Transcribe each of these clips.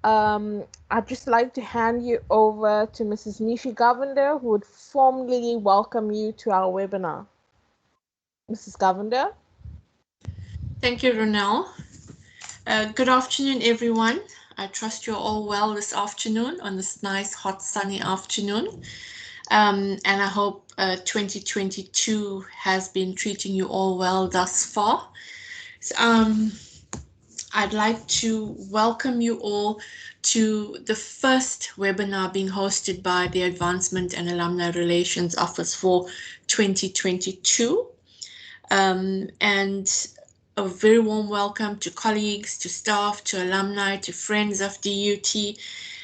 I'd just like to hand you over to Mrs. Nishi Govender, who would formally welcome you to our webinar. Mrs. Govender. Thank you, Ronelle. Good afternoon, everyone. I trust you're all well this afternoon on this nice, hot, sunny afternoon. And I hope 2022 has been treating you all well thus far. I'd like to welcome you all to the first webinar being hosted by the Advancement and Alumni Relations Office for 2022. And a very warm welcome to colleagues, to staff, to alumni, to friends of DUT,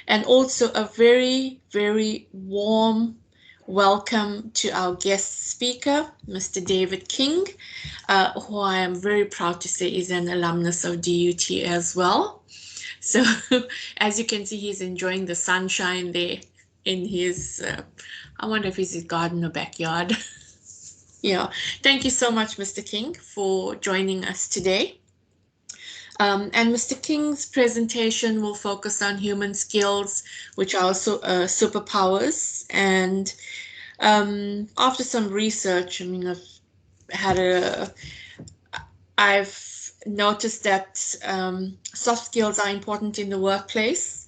and also a very, very warm welcome to our guest speaker, Mr. David King, who I am very proud to say is an alumnus of DUT as well. So as you can see, he's enjoying the sunshine there in his, I wonder if it's his garden or backyard. Yeah, thank you so much, Mr. King, for joining us today. And Mr. King's presentation will focus on human skills, which are also superpowers. And after some research, I mean, I've noticed that soft skills are important in the workplace,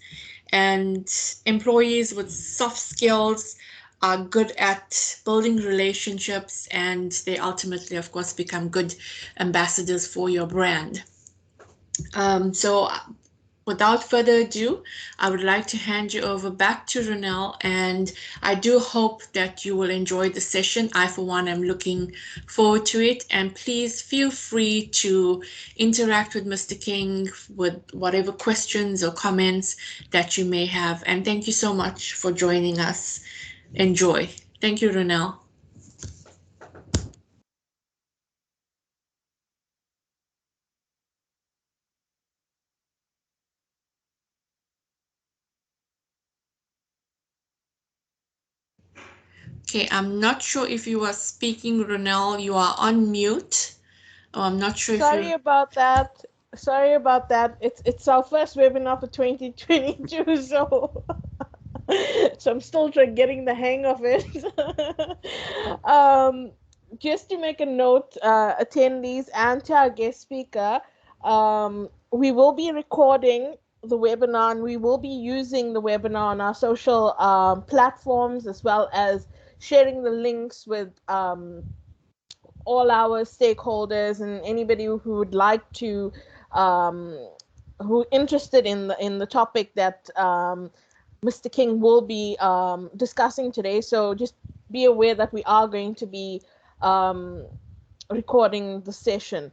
and employees with soft skills are good at building relationships, and they ultimately, of course, become good ambassadors for your brand. So without further ado, I would like to hand you over back to Ronelle, and I do hope that you will enjoy the session. I, for one, am looking forward to it, and please feel free to interact with Mr. King with whatever questions or comments that you may have. And thank you so much for joining us. Enjoy. Thank you, Ronelle. Okay, I'm not sure if you are speaking, Ronelle. You are on mute. Oh, I'm not sure. Sorry about that. Sorry about that. It's our first webinar for 2022, so I'm still getting the hang of it. Just to make a note, attendees and to our guest speaker, we will be recording the webinar, and we will be using the webinar on our social platforms, as well as sharing the links with all our stakeholders and anybody who would like to who interested in the topic that Mr. King will be discussing today. So just be aware that we are going to be recording the session.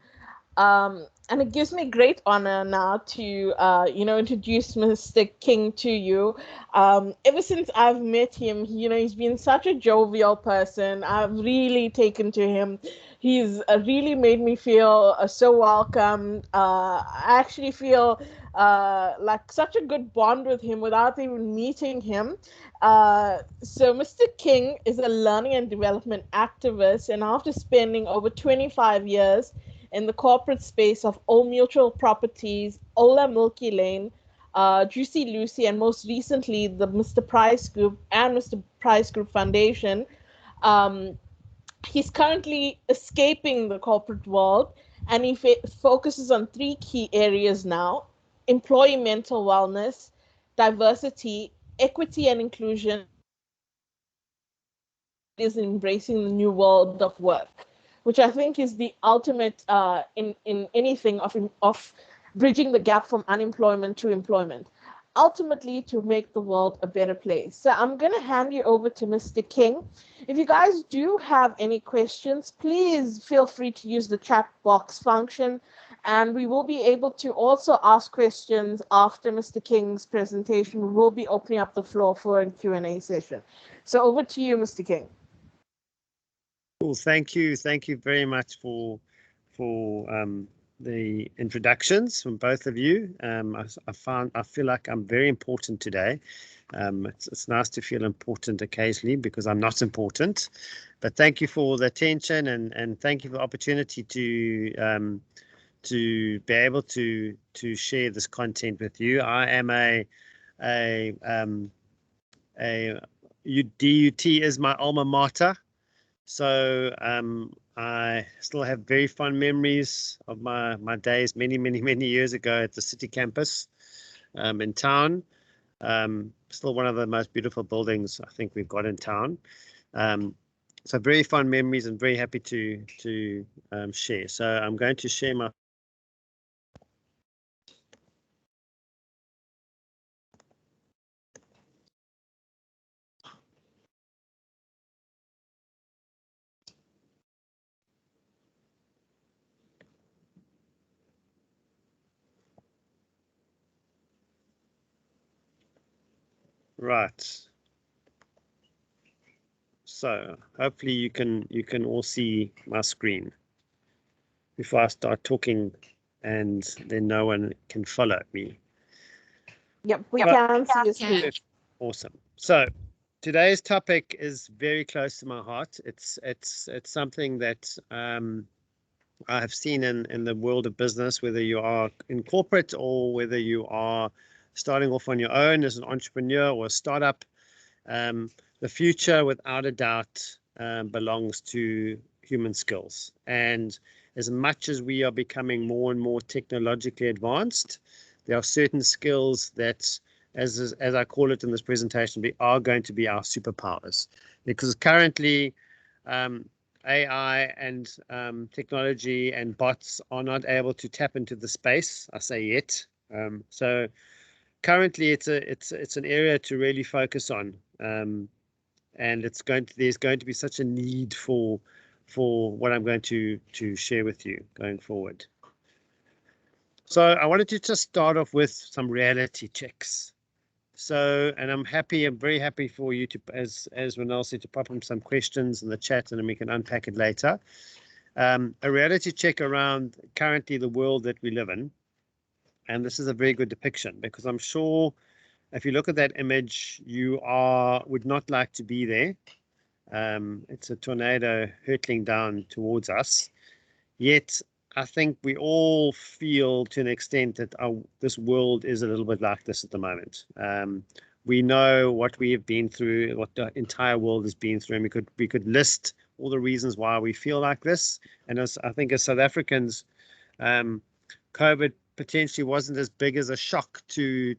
And it gives me great honor now to, introduce Mr. King to you. Ever since I've met him, he's been such a jovial person. I've really taken to him. He's really made me feel so welcome. I actually feel like such a good bond with him without even meeting him. So Mr. King is a learning and development activist, and after spending over 25 years in the corporate space of Old Mutual Properties, Ola Milky Lane, Juicy Lucy, and most recently the Mr. Price Group and Mr. Price Group Foundation, he's currently escaping the corporate world, and he focuses on three key areas now: employee mental wellness, diversity, equity, and inclusion. Is embracing the new world of work, which I think is the ultimate in anything of bridging the gap from unemployment to employment, ultimately to make the world a better place. So I'm going to hand you over to Mr. King. If you guys do have any questions, please feel free to use the chat box function, and we will be able to also ask questions after Mr. King's presentation. We will be opening up the floor for a Q&A session. So over to you, Mr. King. Cool. Thank you very much for the introductions from both of you. I feel like I'm very important today. It's nice to feel important occasionally because I'm not important. But thank you for the attention, and thank you for the opportunity to be able to share this content with you. I am a DUT is my alma mater, so I still have very fond memories of my days many years ago at the city campus in town. Still one of the most beautiful buildings I think we've got in town. So very fond memories and very happy to share. So I'm going to share my right. So hopefully you can all see my screen before I start talking, and then no one can follow me. Yep, we can see your can. screen. Awesome. So today's topic is very close to my heart. It's something that I have seen in the world of business, whether you are in corporate or whether you are starting off on your own as an entrepreneur or a startup. The future, without a doubt, belongs to human skills. And as much as we are becoming more and more technologically advanced, there are certain skills that, as I call it in this presentation, are going to be our superpowers. Because currently, AI and technology and bots are not able to tap into the space. I say yet. So currently, it's an area to really focus on. And there's going to be such a need for what I'm going to share with you going forward. So I wanted to just start off with some reality checks. So, and I'm very happy for you to, as Ronald said, to pop in some questions in the chat, and then we can unpack it later. A reality check around currently the world that we live in, and this is a very good depiction, because I'm sure if you look at that image, you would not like to be there. It's a tornado hurtling down towards us. Yet, I think we all feel to an extent that this world is a little bit like this at the moment. We know what we have been through, what the entire world has been through, and we could list all the reasons why we feel like this. And I think as South Africans, COVID potentially wasn't as big as a shock to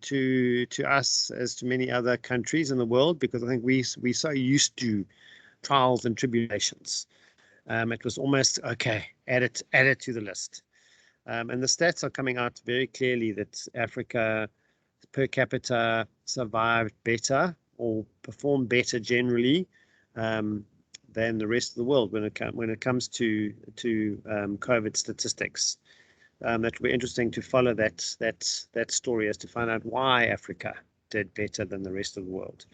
us as to many other countries in the world, because I think we're so used to trials and tribulations. It was almost okay, add it to the list. And the stats are coming out very clearly that Africa per capita survived better or performed better generally than the rest of the world when it comes to COVID statistics. That will be interesting to follow that story as to find out why Africa did better than the rest of the world.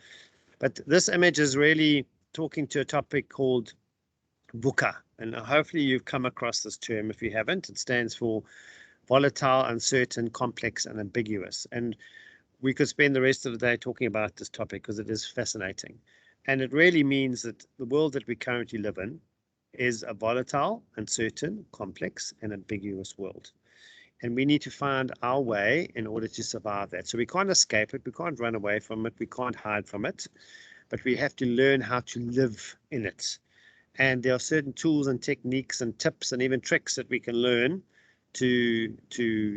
But this image is really talking to a topic called VUCA, and hopefully you've come across this term. If you haven't, it stands for volatile, uncertain, complex, and ambiguous. And we could spend the rest of the day talking about this topic because it is fascinating. And it really means that the world that we currently live in is a volatile, uncertain, complex, and ambiguous world. And we need to find our way in order to survive that. So we can't escape it, we can't run away from it, we can't hide from it, but we have to learn how to live in it. And there are certain tools and techniques and tips and even tricks that we can learn to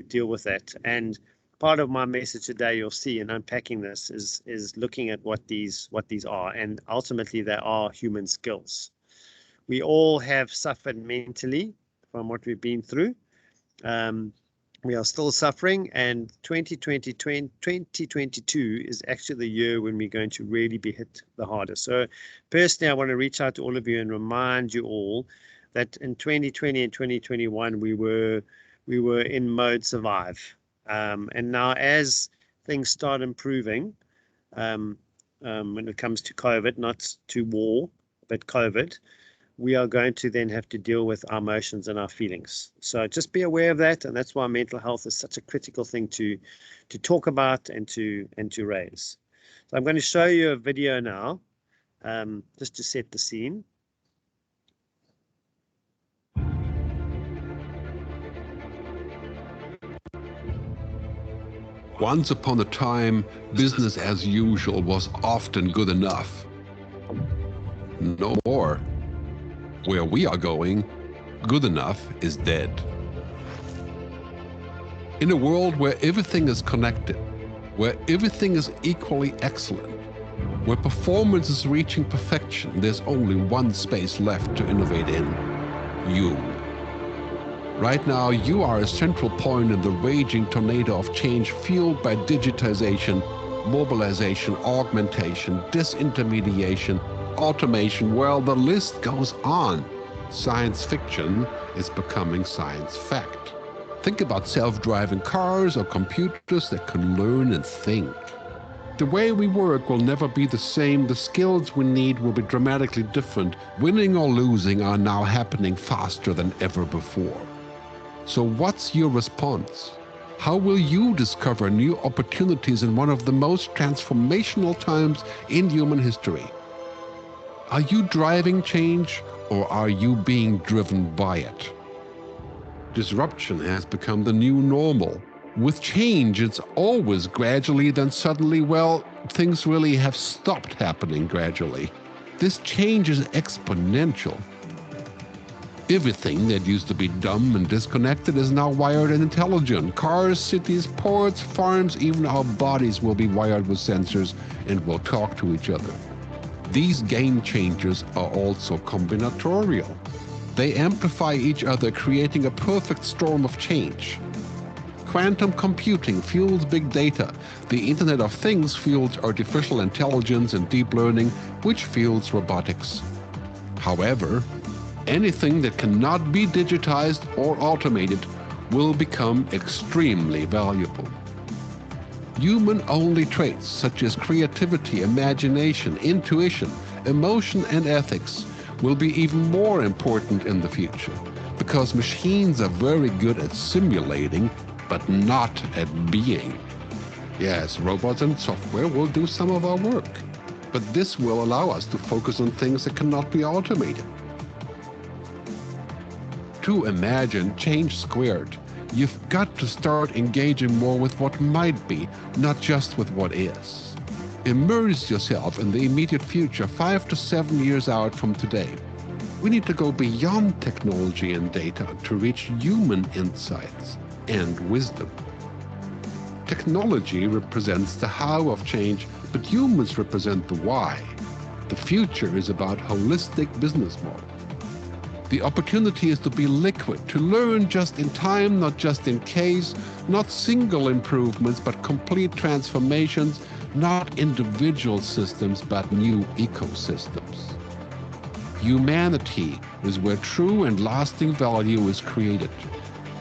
deal with that. And part of my message today, you'll see in unpacking this, is looking at what these are. And ultimately, they are human skills. We all have suffered mentally from what we've been through. We are still suffering, and 2022 is actually the year when we're going to really be hit the hardest. So personally, I want to reach out to all of you and remind you all that in 2020 and 2021, we were in mode survive. And now as things start improving, when it comes to COVID, not to war, but COVID, we are going to then have to deal with our emotions and our feelings. So just be aware of that, and that's why mental health is such a critical thing to talk about and to raise. So I'm going to show you a video now, just to set the scene. Once upon a time, business as usual was often good enough. No more. Where we are going, good enough is dead. In a world where everything is connected, where everything is equally excellent, where performance is reaching perfection, there's only one space left to innovate in: you. Right now, you are a central point in the raging tornado of change fueled by digitization, mobilization, augmentation, disintermediation, automation. Well, the list goes on. Science fiction is becoming science fact. Think about self-driving cars or computers that can learn and think. The way we work will never be the same. The skills we need will be dramatically different. Winning or losing are now happening faster than ever before. So what's your response? How will you discover new opportunities in one of the most transformational times in human history? Are you driving change, or are you being driven by it? Disruption has become the new normal. With change, it's always gradually, then suddenly, well, things really have stopped happening gradually. This change is exponential. Everything that used to be dumb and disconnected is now wired and intelligent. Cars, cities, ports, farms, even our bodies will be wired with sensors and will talk to each other. These game changers are also combinatorial. They amplify each other, creating a perfect storm of change. Quantum computing fuels big data. The Internet of Things fuels artificial intelligence and deep learning, which fuels robotics. However, anything that cannot be digitized or automated will become extremely valuable. Human-only traits such as creativity, imagination, intuition, emotion, and ethics will be even more important in the future, because machines are very good at simulating, but not at being. Yes, robots and software will do some of our work, but this will allow us to focus on things that cannot be automated. To imagine change squared, you've got to start engaging more with what might be, not just with what is. Immerse yourself in the immediate future, 5 to 7 years out from today. We need to go beyond technology and data to reach human insights and wisdom. Technology represents the how of change, but humans represent the why. The future is about holistic business models. The opportunity is to be liquid, to learn just in time, not just in case, not single improvements, but complete transformations, not individual systems, but new ecosystems. Humanity is where true and lasting value is created.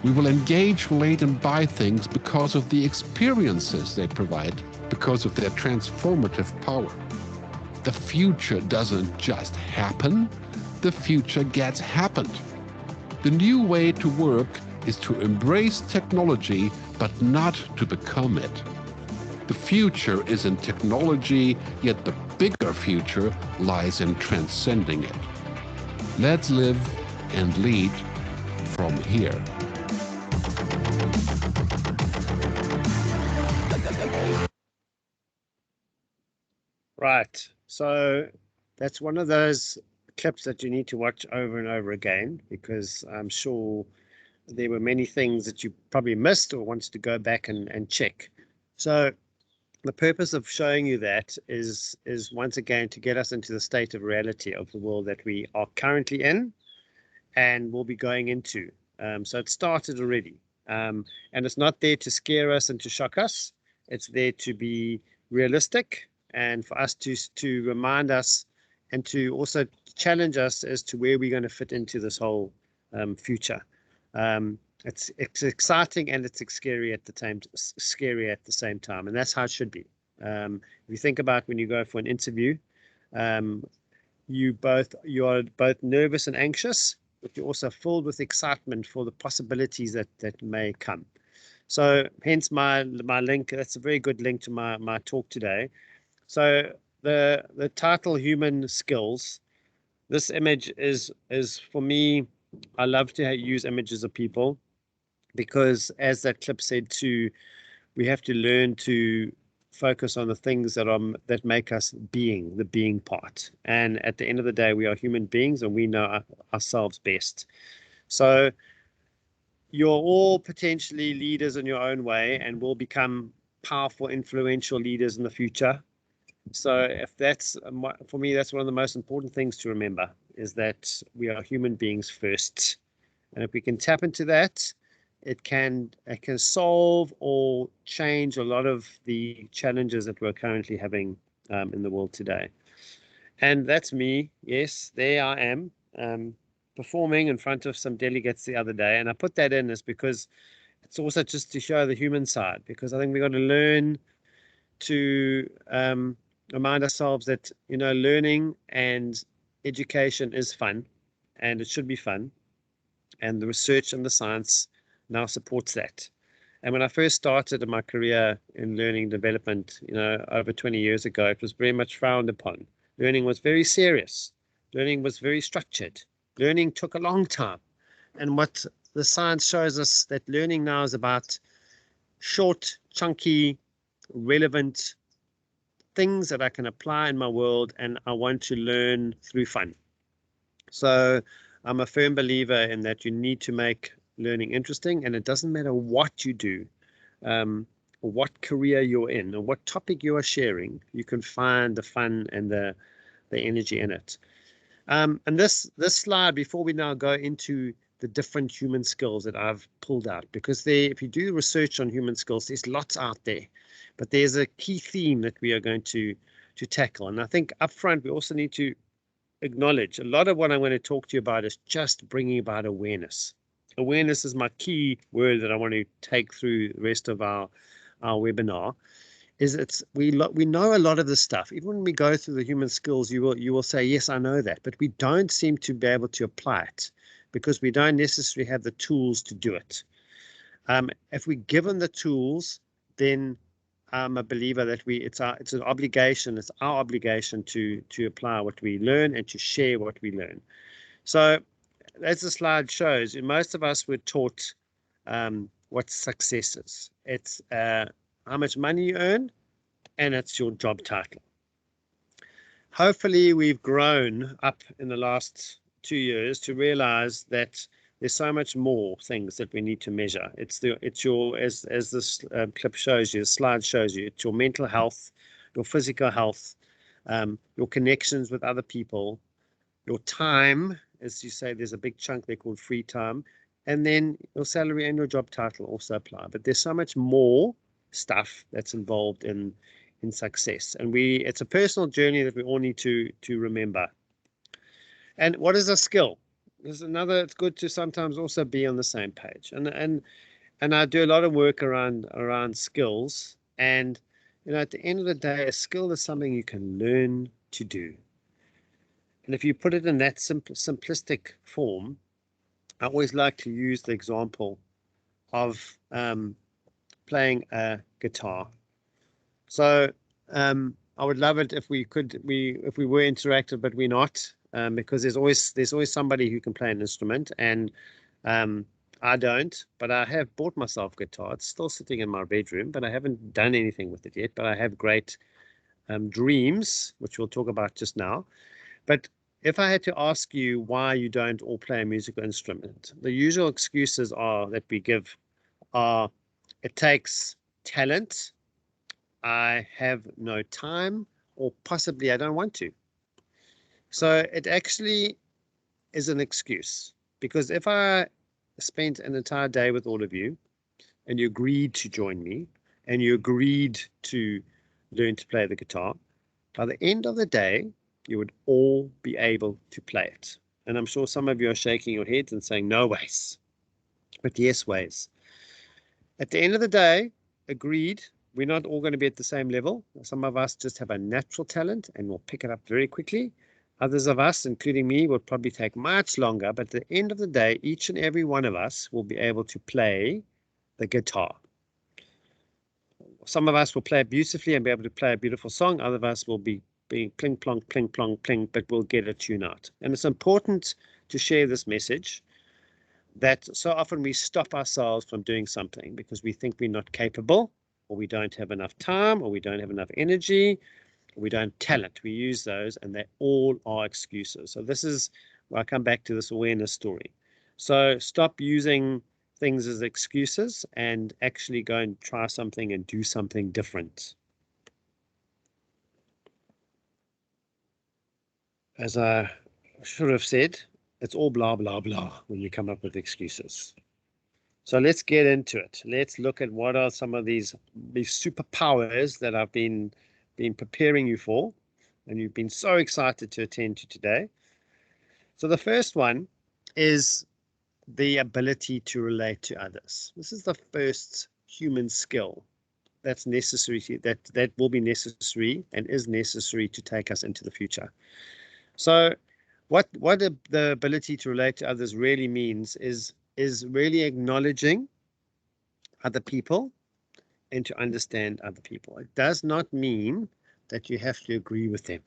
We will engage, relate, and buy things because of the experiences they provide, because of their transformative power. The future doesn't just happen. The future gets happened. The new way to work is to embrace technology, but not to become it. The future is in technology, yet the bigger future lies in transcending it. Let's live and lead from here. Right. So that's one of those clips that you need to watch over and over again, because I'm sure there were many things that you probably missed or wanted to go back and check. So the purpose of showing you that is once again to get us into the state of reality of the world that we are currently in and will be going into. So it started already. And it's not there to scare us and to shock us. It's there to be realistic and for us to remind us and to also challenge us as to where we're going to fit into this whole future. It's exciting and it's scary at the same time, and that's how it should be. If you think about when you go for an interview, you are both nervous and anxious, but you're also filled with excitement for the possibilities that may come. So hence my link. That's a very good link to my talk today. So the title, Human Skills. This image is for me, I love to use images of people, because as that clip said too, we have to learn to focus on the things that make us the being part. And at the end of the day, we are human beings and we know ourselves best. So you're all potentially leaders in your own way and will become powerful, influential leaders in the future. So if that's, for me, that's one of the most important things to remember, is that we are human beings first. And if we can tap into that, it can solve or change a lot of the challenges that we're currently having in the world today. And that's me. Yes, there I am, performing in front of some delegates the other day. And I put that in is because it's also just to show the human side, because I think we've got to learn to remind ourselves that, learning and education is fun, and it should be fun. And the research and the science now supports that. And when I first started in my career in learning development, over 20 years ago, it was very much frowned upon. Learning was very serious. Learning was very structured. Learning took a long time. And what the science shows us, that learning now is about short, chunky, relevant things that I can apply in my world, and I want to learn through fun. So I'm a firm believer in that you need to make learning interesting, and it doesn't matter what you do, or what career you're in, or what topic you are sharing, you can find the fun and the energy in it. And this slide, before we now go into the different human skills that I've pulled out, because if you do research on human skills, there's lots out there, but there's a key theme that we are going to tackle. And I think up front, we also need to acknowledge a lot of what I'm going to talk to you about is just bringing about awareness. Awareness is my key word that I want to take through the rest of our webinar. We know a lot of this stuff. Even when we go through the human skills, you will say, yes, I know that, but we don't seem to be able to apply it because we don't necessarily have the tools to do it. If we're given the tools, then I'm a believer that it's an obligation. It's our obligation to apply what we learn and to share what we learn. So, as the slide shows, most of us were taught what success is. It's how much money you earn, and it's your job title. Hopefully, we've grown up in the last 2 years to realize that there's so much more things that we need to measure. It's your, as this clip shows you, the slide shows you, it's your mental health, your physical health, your connections with other people, your time, as you say, there's a big chunk there called free time, and then your salary and your job title also apply. But there's so much more stuff that's involved in success, and it's a personal journey that we all need to remember. And what is a skill? It's good to sometimes also be on the same page. And I do a lot of work around skills. And at the end of the day, a skill is something you can learn to do. And if you put it in that simplistic form, I always like to use the example of playing a guitar. So I would love it if we were interactive, but we're not. Because there's always somebody who can play an instrument, and I don't, but I have bought myself a guitar. It's still sitting in my bedroom, but I haven't done anything with it yet. But I have great dreams, which we'll talk about just now. But if I had to ask you why you don't all play a musical instrument, the usual excuses that we give are, it takes talent, I have no time, or possibly I don't want to. So it actually is an excuse, because if I spent an entire day with all of you and you agreed to join me and you agreed to learn to play the guitar, by the end of the day, you would all be able to play it. And I'm sure some of you are shaking your heads and saying, no ways, but yes ways. At the end of the day, agreed, we're not all going to be at the same level. Some of us just have a natural talent and we'll pick it up very quickly. Others of us, including me, will probably take much longer, but at the end of the day, each and every one of us will be able to play the guitar. Some of us will play it beautifully and be able to play a beautiful song. Other of us will be pling, plong, pling, plong, pling, but we'll get a tune out. And it's important to share this message that so often we stop ourselves from doing something because we think we're not capable, or we don't have enough time, or we don't have enough energy, or we don't have talent. We use those, and they all are excuses. So this is where I come back to this awareness story. So stop using things as excuses and actually go and try something and do something different. As I should have said, it's all blah, blah, blah when you come up with excuses. So let's get into it. Let's look at what are some of these superpowers that I've been preparing you for, and you've been so excited to attend to today. So the first one is the ability to relate to others. This is the first human skill that's necessary, that will be necessary and is necessary to take us into the future. So what the ability to relate to others really means is really acknowledging other people and to understand other people. It does not mean that you have to agree with them,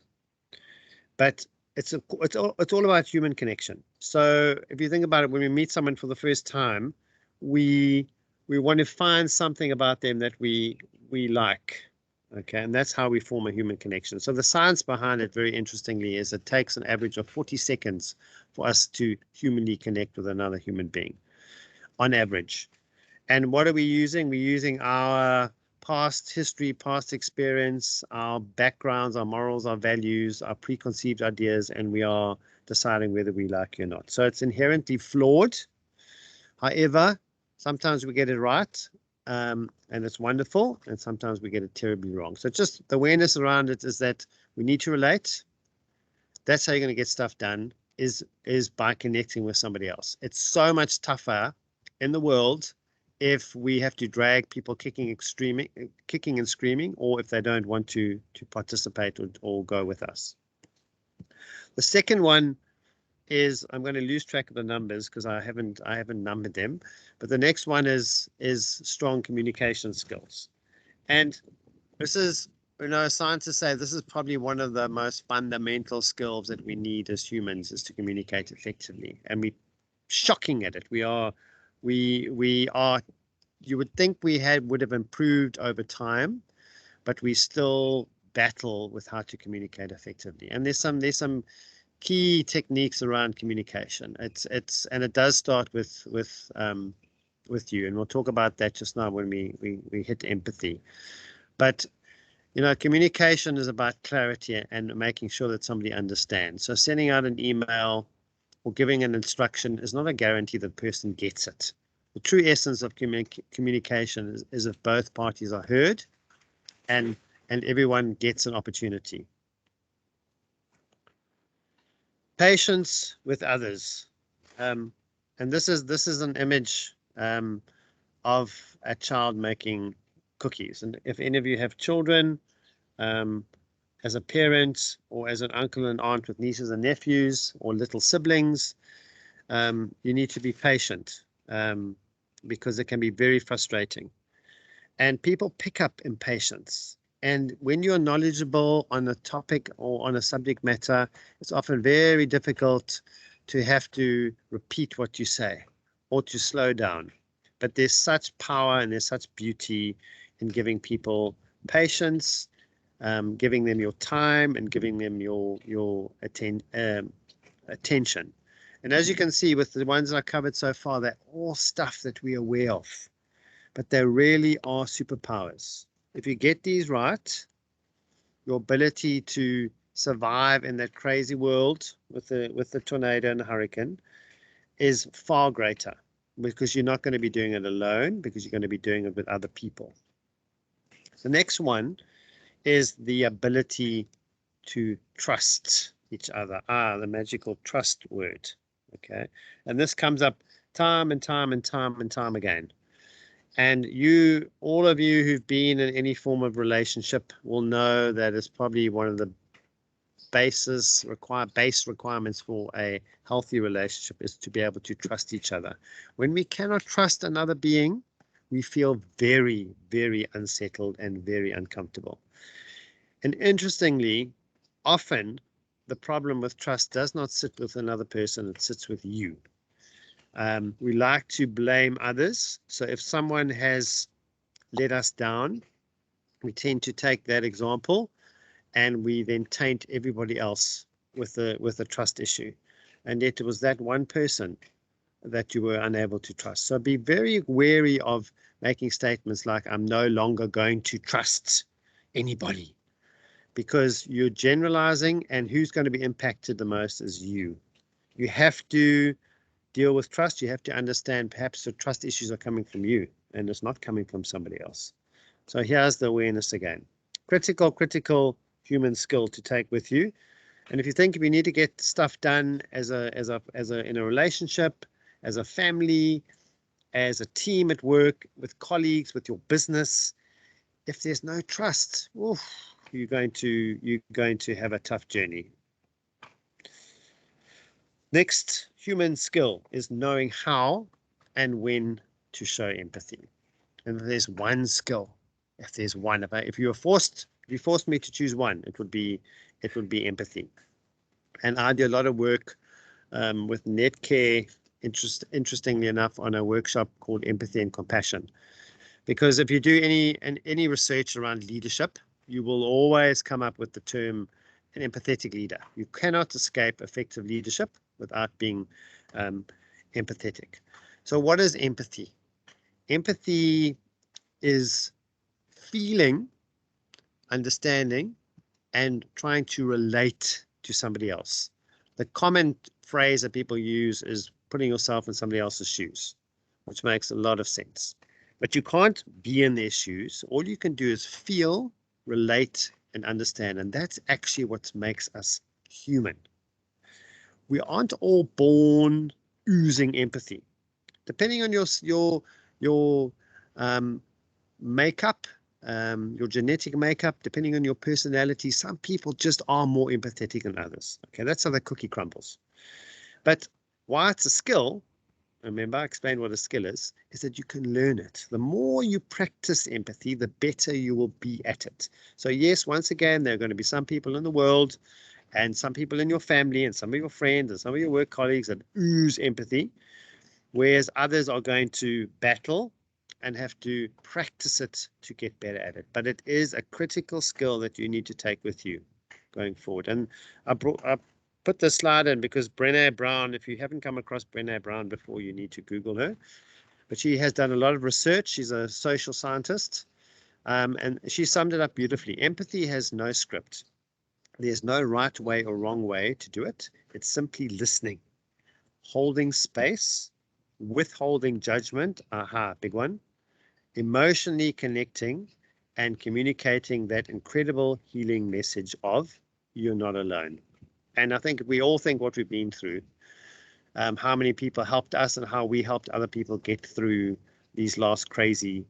but it's all about human connection. So if you think about it, when we meet someone for the first time, we want to find something about them that we like. Okay, and that's how we form a human connection. So the science behind it, very interestingly, is it takes an average of 40 seconds for us to humanly connect with another human being, on average. And what are we using? We're using our past history, past experience, our backgrounds, our morals, our values, our preconceived ideas, and we are deciding whether we like you or not. So it's inherently flawed. However, sometimes we get it right. And it's wonderful, and sometimes we get it terribly wrong. So just the awareness around it is that we need to relate. That's how you're going to get stuff done, is by connecting with somebody else. It's so much tougher in the world if we have to drag people kicking and screaming, or if they don't want to participate or go with us. The second one is, I'm going to lose track of the numbers because I haven't numbered them, but the next one is strong communication skills. And this is, scientists say this is probably one of the most fundamental skills that we need as humans, is to communicate effectively. And we're shocking at it. We are, you would think would have improved over time, but we still battle with how to communicate effectively. And there's some key techniques around communication. And it does start with you, and we'll talk about that just now when we hit empathy. But communication is about clarity and making sure that somebody understands. So sending out an email or giving an instruction is not a guarantee that the person gets it. The true essence of communication is if both parties are heard and everyone gets an opportunity. Patience with others, and this is an image of a child making cookies. And if any of you have children, as a parent or as an uncle and aunt with nieces and nephews or little siblings, you need to be patient, because it can be very frustrating, and people pick up impatience. And when you're knowledgeable on a topic or on a subject matter, it's often very difficult to have to repeat what you say or to slow down. But there's such power and there's such beauty in giving people patience, giving them your time, and giving them your attention. And as you can see with the ones I covered so far, they're all stuff that we're aware of, but they really are superpowers. If you get these right, your ability to survive in that crazy world with the tornado and the hurricane is far greater, because you're not going to be doing it alone, because you're going to be doing it with other people. The next one is the ability to trust each other. The magical trust word. Okay, and this comes up time and time again. And all of you who've been in any form of relationship will know that it's probably one of the base requirements for a healthy relationship is to be able to trust each other. When we cannot trust another being, we feel very, very unsettled and very uncomfortable. And interestingly, often the problem with trust does not sit with another person, it sits with you. We like to blame others. So if someone has let us down, we tend to take that example and we then taint everybody else with a trust issue. And yet it was that one person that you were unable to trust. So be very wary of making statements like, I'm no longer going to trust anybody, because you're generalizing, and who's going to be impacted the most is you. You have to deal with trust. You have to understand perhaps the trust issues are coming from you and it's not coming from somebody else. So here's the awareness again. Critical human skill to take with you. And if you think if you need to get stuff done in a relationship, as a family, as a team at work, with colleagues, with your business, if there's no trust, oof, you're going to have a tough journey. Next human skill is knowing how and when to show empathy. And if there's one skill, if you forced me to choose one, it would be empathy. And I do a lot of work with Netcare, interestingly enough, on a workshop called Empathy and Compassion. Because if you do any research around leadership, you will always come up with the term an empathetic leader. You cannot escape effective leadership without being empathetic. So what is empathy? Empathy is feeling, understanding, and trying to relate to somebody else. The common phrase that people use is putting yourself in somebody else's shoes, which makes a lot of sense. But you can't be in their shoes. All you can do is feel, relate, and understand. And that's actually what makes us human. We aren't all born oozing empathy. Depending on your makeup, your genetic makeup, depending on your personality, some people just are more empathetic than others. Okay, that's how the cookie crumbles. But why it's a skill, remember I explained what a skill is that you can learn it. The more you practice empathy, the better you will be at it. So yes, once again, there are going to be some people in the world and some people in your family and some of your friends and some of your work colleagues that ooze empathy, whereas others are going to battle and have to practice it to get better at it. But it is a critical skill that you need to take with you going forward. And I put this slide in because Brené Brown, if you haven't come across Brené Brown before, you need to Google her. But she has done a lot of research. She's a social scientist. And she summed it up beautifully. Empathy has no script. There's no right way or wrong way to do it. It's simply listening, holding space, withholding judgment, aha, big one, emotionally connecting and communicating that incredible healing message of you're not alone. And I think we all think what we've been through, how many people helped us and how we helped other people get through these crazy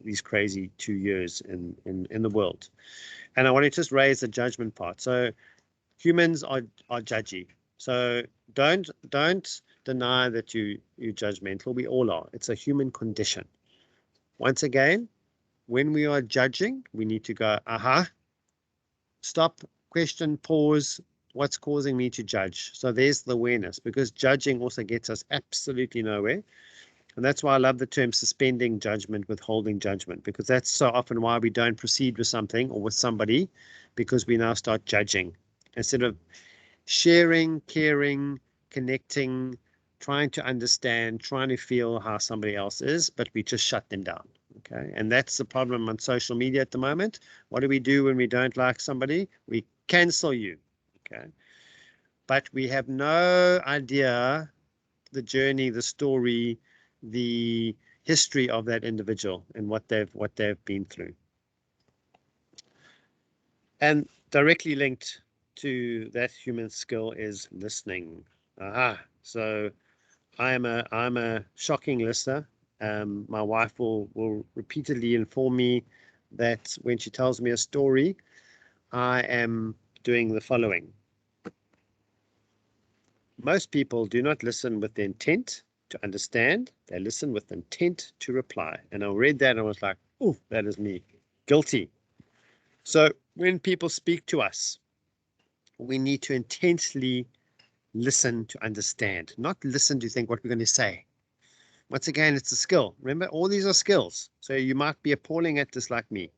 2 years in the world. And I want to just raise the judgment part. So humans are judgy. So don't deny that you're judgmental. We all are. It's a human condition. Once again, when we are judging, we need to go, aha, stop, question, pause. What's causing me to judge? So there's the awareness, because judging also gets us absolutely nowhere. And that's why I love the term suspending judgment, withholding judgment, because that's so often why we don't proceed with something or with somebody, because we now start judging instead of sharing, caring, connecting, trying to understand, trying to feel how somebody else is, but we just shut them down. Okay, and that's the problem on social media at the moment. What do we do when we don't like somebody? We cancel you. Okay, but we have no idea the journey, the story, the history of that individual and what they've been through. And directly linked to that human skill is listening. So I'm a shocking listener. My wife will repeatedly inform me that when she tells me a story, I am doing the following. Most people do not listen with the intent to understand. They listen with intent to reply. And I read that and I was like, oh, that is me. Guilty. So when people speak to us, we need to intensely listen to understand, not listen to think what we're going to say. Once again, it's a skill. Remember, all these are skills. So you might be appalling at this like me.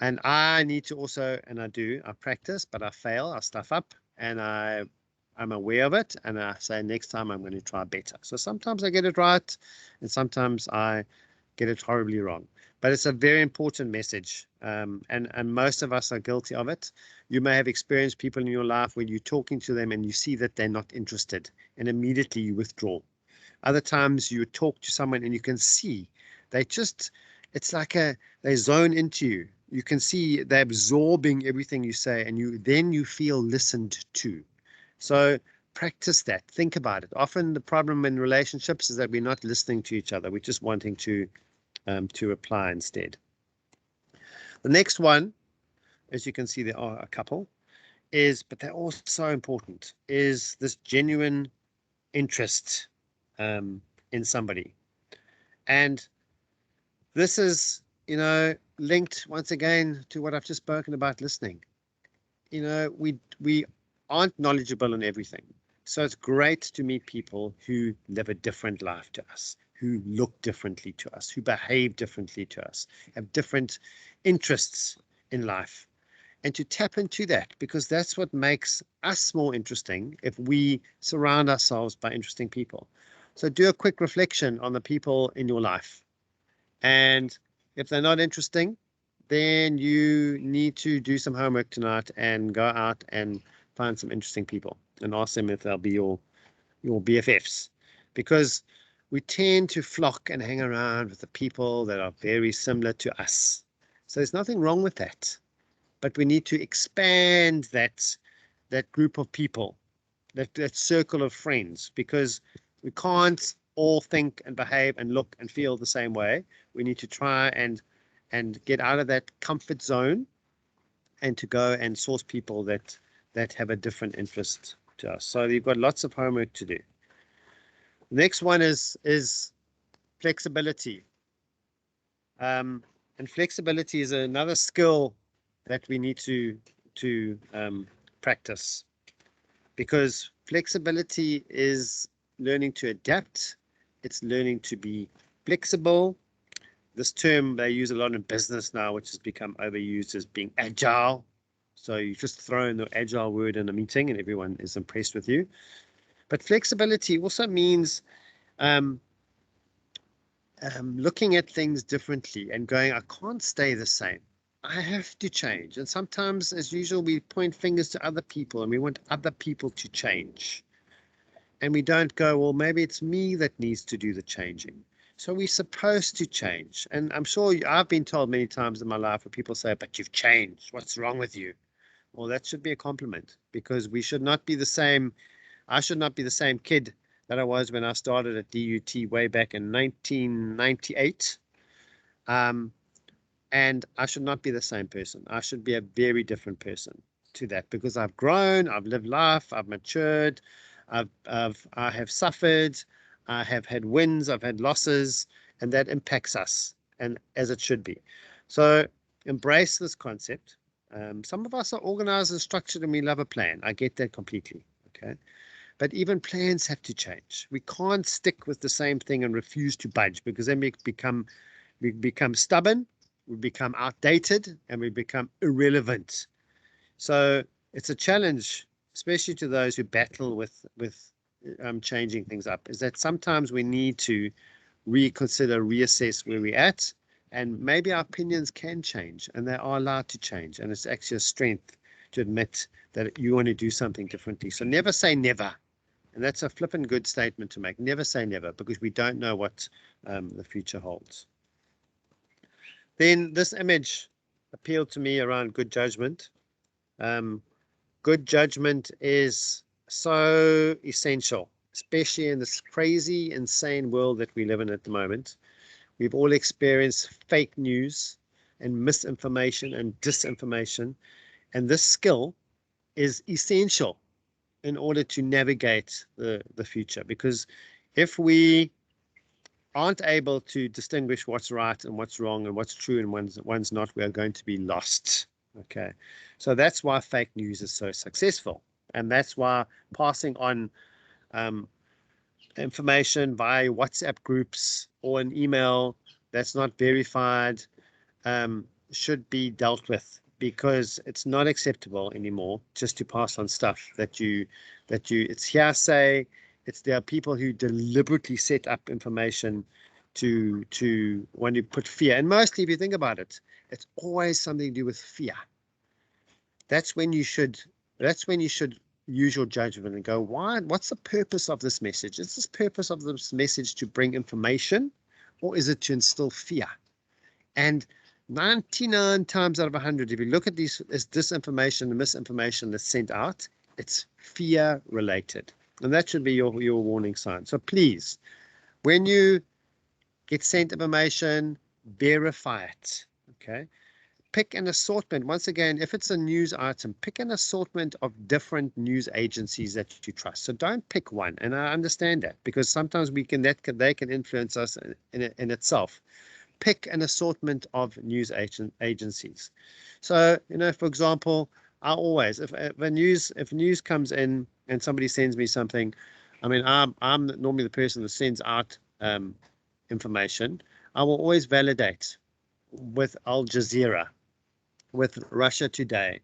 And I need to also, and I do, I practice, but I fail, I stuff up, and I'm aware of it, and I say next time I'm going to try better. So sometimes I get it right, and sometimes I get it horribly wrong. But it's a very important message, and most of us are guilty of it. You may have experienced people in your life where you're talking to them and you see that they're not interested, and immediately you withdraw. Other times you talk to someone and you can see they just, it's like they zone into you. You can see they're absorbing everything you say, and you feel listened to. So practice that. Think about it. Often the problem in relationships is that we're not listening to each other. We're just wanting to reply instead. The next one, as you can see, there are a couple, but they're all so important, is this genuine interest in somebody. And this is, linked once again to what I've just spoken about, listening. We aren't knowledgeable on everything. So it's great to meet people who live a different life to us, who look differently to us, who behave differently to us, have different interests in life. And to tap into that, because that's what makes us more interesting if we surround ourselves by interesting people. So do a quick reflection on the people in your life. And if they're not interesting, then you need to do some homework tonight and go out and find some interesting people and ask them if they'll be your BFFs. Because we tend to flock and hang around with the people that are very similar to us. So there's nothing wrong with that. But we need to expand that group of people, that circle of friends, because we can't all think and behave and look and feel the same way. We need to try and get out of that comfort zone and to go and source people that have a different interest to us. So you've got lots of homework to do. The next one is flexibility. And flexibility is another skill that we need to practice, because flexibility is learning to adapt. It's learning to be flexible. This term they use a lot in business now, which has become overused, as being agile. So you just throw in the agile word in a meeting and everyone is impressed with you. But flexibility also means looking at things differently and going, I can't stay the same. I have to change. And sometimes, as usual, we point fingers to other people and we want other people to change. And we don't go, well, maybe it's me that needs to do the changing. So we're supposed to change. And I'm sure I've been told many times in my life where people say, but you've changed. What's wrong with you? Well, that should be a compliment, because we should not be the same. I should not be the same kid that I was when I started at DUT way back in 1998. And I should not be the same person. I should be a very different person to that, because I've grown, I've lived life, I've matured, I have suffered, I have had wins, I've had losses, and that impacts us, and as it should be. So embrace this concept. Some of us are organized and structured and we love a plan. I get that completely. Okay. But even plans have to change. We can't stick with the same thing and refuse to budge, because then we become stubborn, we become outdated, and we become irrelevant. So it's a challenge, especially to those who battle with changing things up, is that sometimes we need to reconsider, reassess where we're at, and maybe our opinions can change, and they are allowed to change. And it's actually a strength to admit that you want to do something differently. So never say never. And that's a flippin' good statement to make. Never say never, because we don't know what the future holds. Then this image appealed to me around good judgment. Good judgment is so essential, especially in this crazy, insane world that we live in at the moment. We've all experienced fake news and misinformation and disinformation. And this skill is essential in order to navigate the future. Because if we aren't able to distinguish what's right and what's wrong and what's true and one's not, we are going to be lost. Okay. So that's why fake news is so successful. And that's why passing on information via WhatsApp groups or an email that's not verified should be dealt with, because it's not acceptable anymore just to pass on stuff it's hearsay. There are people who deliberately set up information to want to put fear. And mostly, if you think about it, it's always something to do with fear. That's when you should use your judgment and go, what's the purpose of this message? Is this purpose of this message to bring information, or is it to instill fear? And 99 times out of 100, if you look at this disinformation and misinformation that's sent out, it's fear related. And that should be your warning sign. So please, when you get sent information, verify it. Okay. Pick an assortment. Once again, if it's a news item, pick an assortment of different news agencies that you trust. So don't pick one. And I understand that, because sometimes they can influence us in itself. Pick an assortment of news agencies. So, for example, I always, if news comes in and somebody sends me something, I mean, I'm normally the person that sends out information. I will always validate with Al Jazeera, with Russia Today,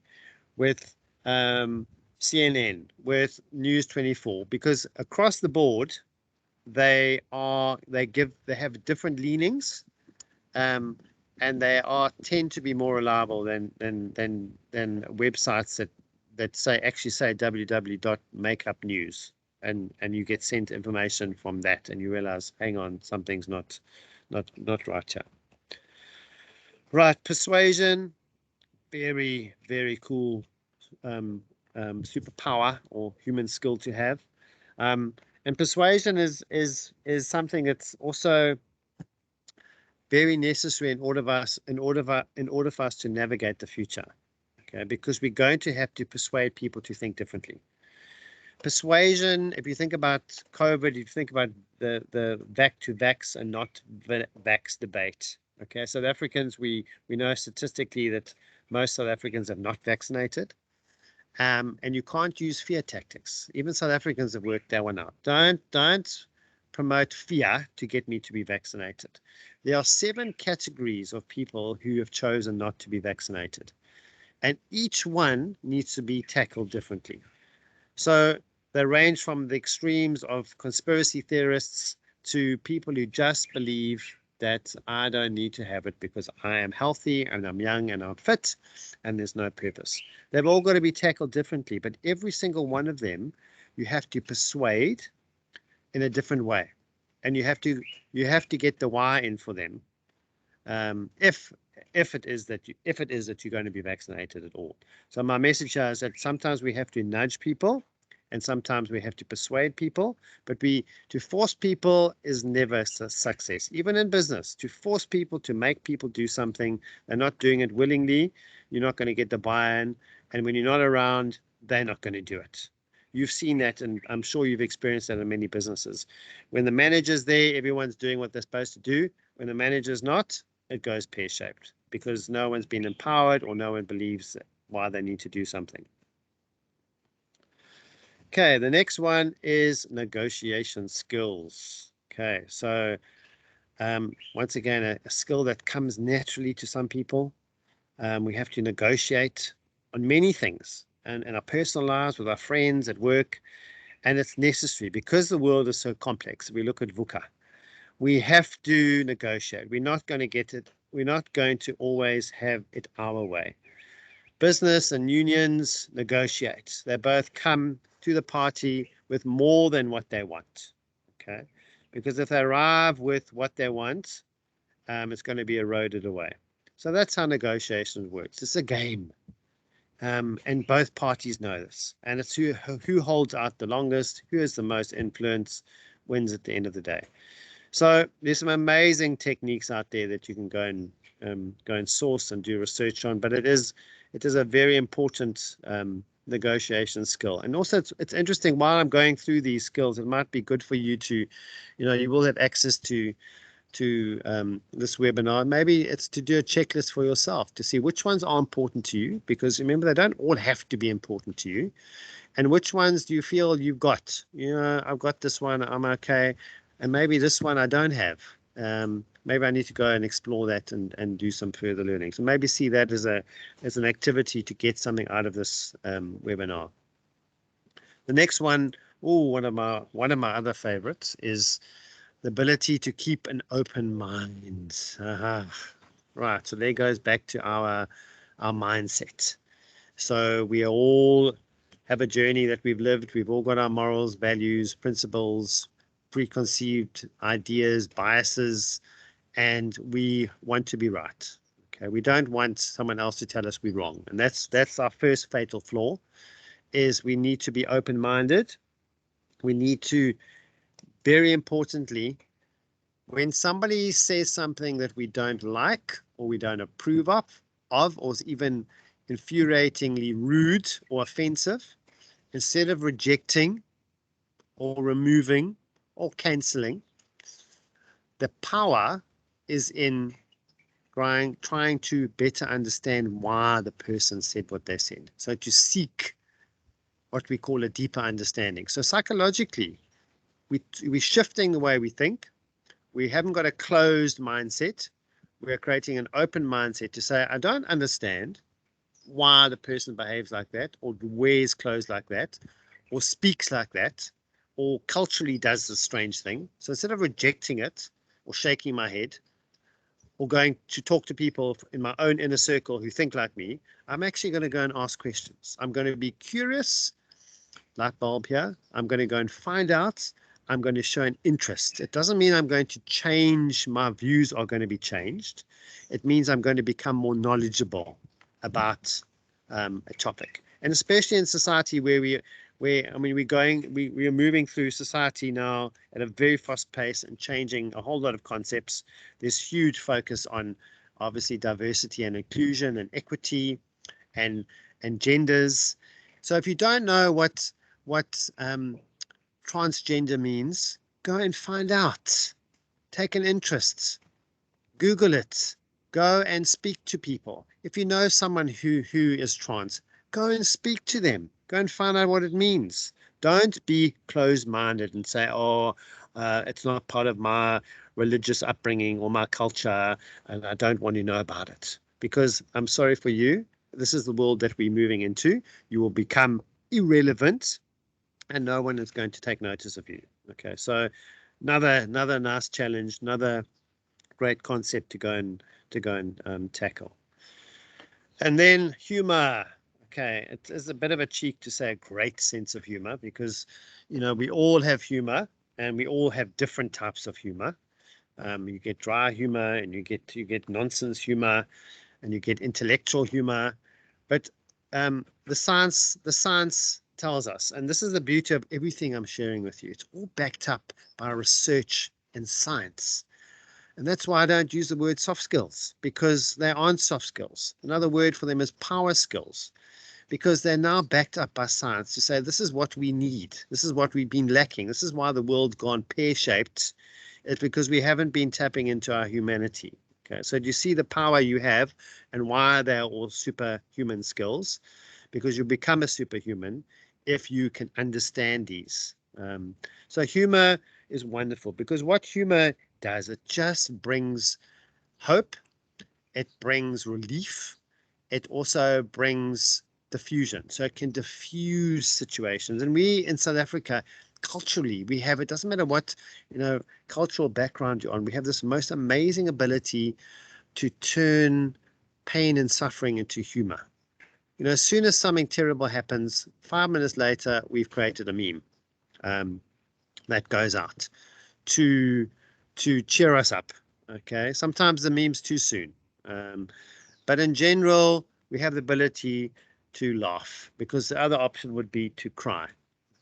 with CNN, with News 24, because across the board they have different leanings, and they tend to be more reliable than websites that actually say www.makeupnews, and you get sent information from that, and you realize, hang on, something's not right here. Right, Persuasion, very, very cool superpower or human skill to have. And Persuasion is something that's also very necessary in order for us to navigate the future. Okay, because we're going to have to persuade people to think differently. Persuasion, if you think about COVID, you think about the vax to vax and not vax debate. Okay, South Africans, we know statistically that most South Africans have not vaccinated, and you can't use fear tactics. Even South Africans have worked that one out. Don't promote fear to get me to be vaccinated. There are 7 categories of people who have chosen not to be vaccinated, and each one needs to be tackled differently. So they range from the extremes of conspiracy theorists to people who just believe that I don't need to have it because I am healthy and I'm young and I'm fit and there's no purpose. They've all got to be tackled differently, but every single one of them you have to persuade in a different way, and you have to get the why in for them. If it is that you're going to be vaccinated at all. So my message here is that sometimes we have to nudge people, and sometimes we have to persuade people, but to force people is never a success. Even in business, to force people, to make people do something, they're not doing it willingly, you're not going to get the buy-in, and when you're not around, they're not going to do it. You've seen that, and I'm sure you've experienced that in many businesses. When the manager's there, everyone's doing what they're supposed to do. When the manager's not, it goes pear-shaped, because no one's been empowered or no one believes why they need to do something. Okay, the next one is negotiation skills. Okay, so once again, a skill that comes naturally to some people. We have to negotiate on many things, and in our personal lives, with our friends, at work, and it's necessary because the world is so complex. If we look at VUCA, we have to negotiate. We're not going to get it. We're not going to always have it our way. Business and unions negotiate. They both come to the party with more than what they want. Okay, because if they arrive with what they want, it's going to be eroded away. So that's how negotiations works. It's a game, and both parties know this. And it's who holds out the longest, who has the most influence, wins at the end of the day. So there's some amazing techniques out there that you can go and source and do research on. But it is a very important negotiation skill. And also it's interesting, while I'm going through these skills, it might be good for you to, you will have access to this webinar. Maybe it's to do a checklist for yourself to see which ones are important to you, because remember, they don't all have to be important to you. And which ones do you feel you've got? I've got this one, I'm okay. And maybe this one I don't have. maybe I need to go and explore that and do some further learning. So maybe see that as an activity to get something out of this webinar. The next one, one of my other favorites is the ability to keep an open mind. Right, so there goes back to our mindset. So we all have a journey that we've lived. We've all got our morals, values, principles, preconceived ideas, biases, and we want to be right. Okay, we don't want someone else to tell us we're wrong, and that's our first fatal flaw. Is we need to be open-minded. We need to, very importantly, when somebody says something that we don't like or we don't approve of or is even infuriatingly rude or offensive, instead of rejecting or removing or canceling, the power is in trying to better understand why the person said what they said. So to seek what we call a deeper understanding. So psychologically, we're shifting the way we think. We haven't got a closed mindset. We're creating an open mindset to say, I don't understand why the person behaves like that, or wears clothes like that, or speaks like that, or culturally does this strange thing. So instead of rejecting it or shaking my head or going to talk to people in my own inner circle who think like me, I'm actually going to go and ask questions. I'm going to be curious, light bulb here. I'm going to go and find out. I'm going to show an interest. It doesn't mean I'm going to change, my views are going to be changed. It means I'm going to become more knowledgeable about a topic. And especially in society where we are moving through society now at a very fast pace and changing a whole lot of concepts. There's huge focus on obviously diversity and inclusion and equity and genders. So if you don't know what transgender means, go and find out. Take an interest. Google it. Go and speak to people. If you know someone who is trans, go and speak to them. Go and find out what it means. Don't be closed-minded and say, it's not part of my religious upbringing or my culture, and I don't want to know about it. Because I'm sorry for you. This is the world that we're moving into. You will become irrelevant, and no one is going to take notice of you. Okay, so another nice challenge, another great concept to go and tackle. And then humor. Okay, it is a bit of a cheek to say a great sense of humor, because we all have humor and we all have different types of humor. You get dry humor and you get nonsense humor and you get intellectual humor. But the science tells us, and this is the beauty of everything I'm sharing with you, it's all backed up by research and science. And that's why I don't use the word soft skills, because they aren't soft skills. Another word for them is power skills, because they're now backed up by science to say this is what we need. This is what we've been lacking. This is why the world's gone pear-shaped. It's because we haven't been tapping into our humanity. Okay, so do you see the power you have and why they're all superhuman skills? Because you become a superhuman if you can understand these. So humor is wonderful, because what humor does, it just brings hope, it brings relief, it also brings diffusion. So it can diffuse situations. And we in South Africa, culturally, we have, it doesn't matter what cultural background you're on, we have this most amazing ability to turn pain and suffering into humor. As soon as something terrible happens, 5 minutes later, we've created a meme that goes out to cheer us up. Okay, sometimes the meme's too soon, but in general, we have the ability to laugh, because the other option would be to cry.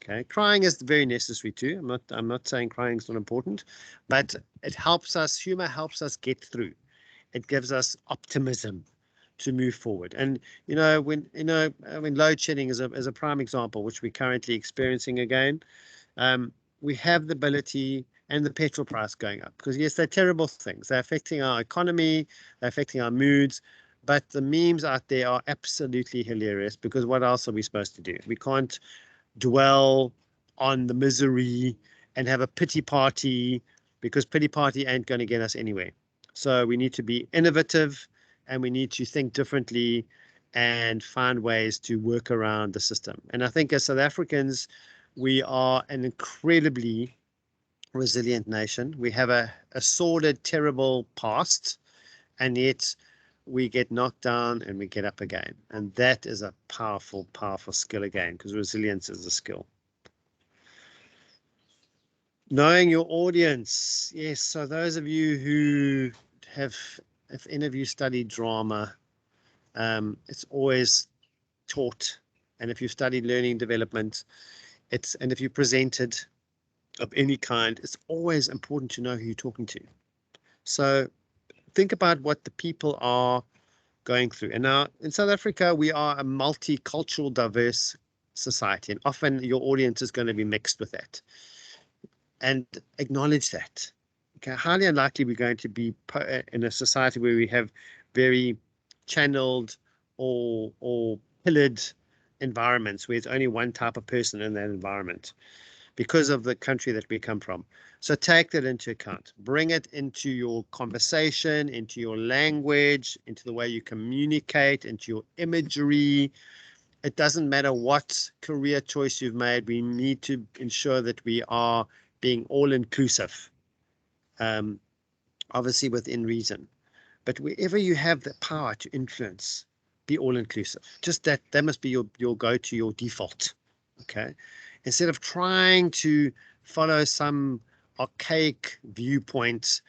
Okay, crying is very necessary too. I'm not saying crying is not important, but it helps us. Humor helps us get through. It gives us optimism to move forward. And when load shedding is a prime example, which we're currently experiencing again, we have the ability, and the petrol price going up, because yes, they're terrible things. They're affecting our economy, they're affecting our moods, but the memes out there are absolutely hilarious, because what else are we supposed to do? We can't dwell on the misery and have a pity party, because pity party ain't going to get us anywhere. So we need to be innovative, and we need to think differently and find ways to work around the system. And I think as South Africans, we are an incredibly resilient nation. We have a sordid, terrible past, and yet we get knocked down and we get up again. And that is a powerful, powerful skill again, because resilience is a skill. Knowing your audience. Yes, so those of you who have, if any of you studied drama, it's always taught. And if you studied learning development, and if you presented of any kind, it's always important to know who you're talking to. So think about what the people are going through. And now in South Africa, we are a multicultural, diverse society, and often your audience is going to be mixed with that. And acknowledge that. Okay, highly unlikely we're going to be in a society where we have very channeled or pillared environments where it's only one type of person in that environment because of the country that we come from. So take that into account. Bring it into your conversation, into your language, into the way you communicate, into your imagery. It doesn't matter what career choice you've made. We need to ensure that we are being all-inclusive, obviously within reason. But wherever you have the power to influence, be all-inclusive. Just that must be your go-to, your default, okay? Instead of trying to follow some archaic viewpoint,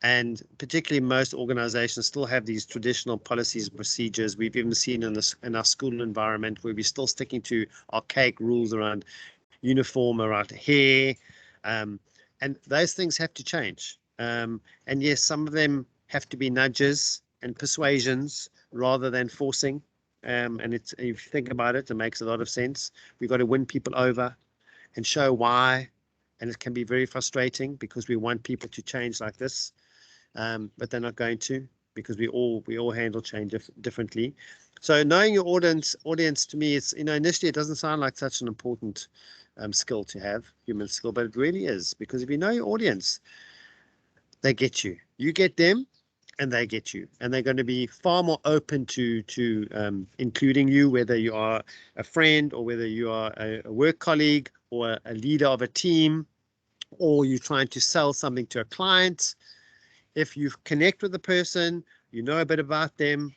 and particularly most organizations still have these traditional policies and procedures. We've even seen in our school environment where we're still sticking to archaic rules around uniform, around hair, and those things have to change. And yes, some of them have to be nudges and persuasions rather than forcing. And if you think about it, it makes a lot of sense. We've got to win people over and show why. And it can be very frustrating because we want people to change like this, but they're not going to, because we all handle change differently. So knowing your audience to me, it's, initially it doesn't sound like such an important skill to have, human skill, but it really is, because if you know your audience, they get you. You get them, and they get you, and they're going to be far more open to including you, whether you are a friend or whether you are a work colleague or a leader of a team, or you're trying to sell something to a client. If you connect with the person, you know a bit about them,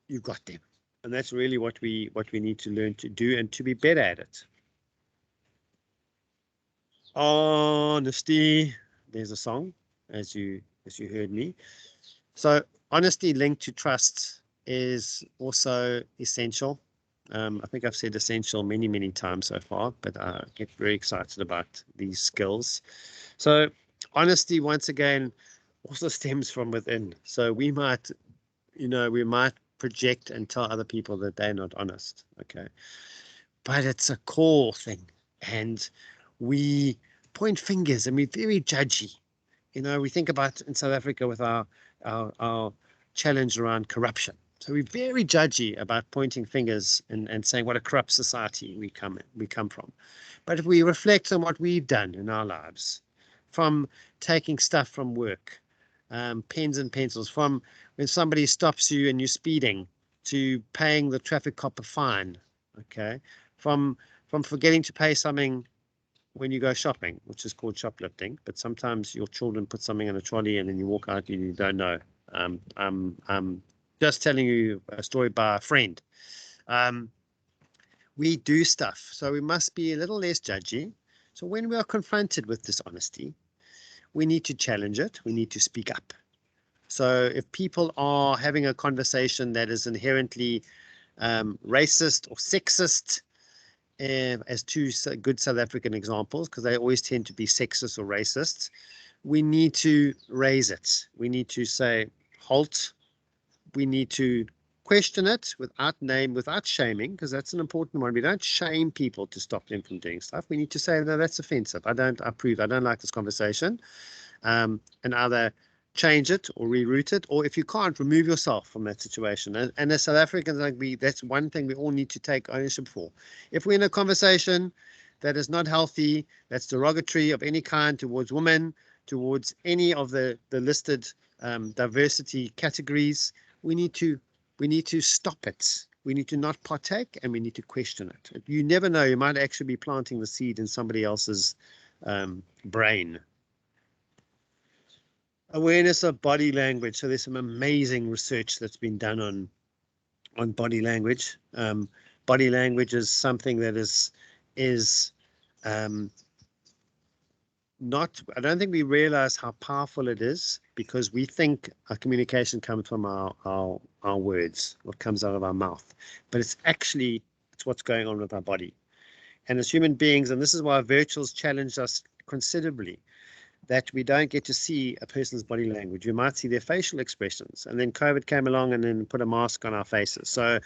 you've got them. And that's really what we need to learn to do and to be better at it. Honesty. There's a song, as you heard me. So honesty linked to trust is also essential. I think I've said essential many, many times so far, but I get very excited about these skills. So honesty, once again, also stems from within. So we might project and tell other people that they're not honest, okay? But it's a core thing. And we point fingers and we're very judgy. We think about in South Africa with our challenge around corruption. So we're very judgy about pointing fingers and saying what a corrupt society we come from. But if we reflect on what we've done in our lives, from taking stuff from work, pens and pencils, from when somebody stops you and you're speeding, to paying the traffic cop a fine, okay, from forgetting to pay something when you go shopping, which is called shoplifting, but sometimes your children put something in a trolley and then you walk out and you don't know. I'm just telling you a story by a friend. We do stuff, so we must be a little less judgy. So when we are confronted with dishonesty, we need to challenge it. We need to speak up. So if people are having a conversation that is inherently racist or sexist, as two good South African examples, because they always tend to be sexist or racist, we need to raise it. We need to say, halt. We need to question it without shaming, because that's an important one. We don't shame people to stop them from doing stuff. We need to say, no, that's offensive. I don't approve. I don't like this conversation. And either change it or reroute it, or if you can't, remove yourself from that situation. And as South Africans, that's one thing we all need to take ownership for. If we're in a conversation that is not healthy, that's derogatory of any kind towards women, towards any of the listed diversity categories. We need to stop it. We need to not partake, and we need to question it. You never know, you might actually be planting the seed in somebody else's brain. Awareness of body language. So there's some amazing research that's been done on body language. Body language is something that is not, I don't think we realize how powerful it is, because we think our communication comes from our words, what comes out of our mouth, but it's what's going on with our body. And as human beings, and this is why virtuals challenged us considerably, that we don't get to see a person's body language. We might see their facial expressions, and then COVID came along and then put a mask on our faces. So,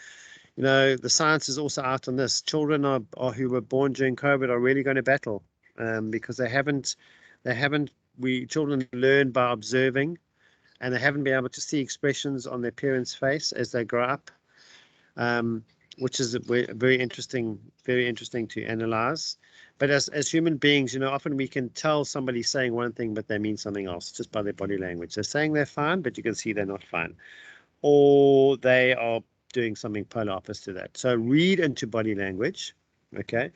you know, the science is also out on this. Children who were born during COVID are really going to battle, because children learn by observing, and they haven't been able to see expressions on their parents' face as they grow up, which is very interesting to analyze. But as human beings, you know, often we can tell somebody saying one thing, but they mean something else just by their body language. They're saying they're fine, but you can see they're not fine, or they are doing something polar opposite to that. So read into body language. Okay,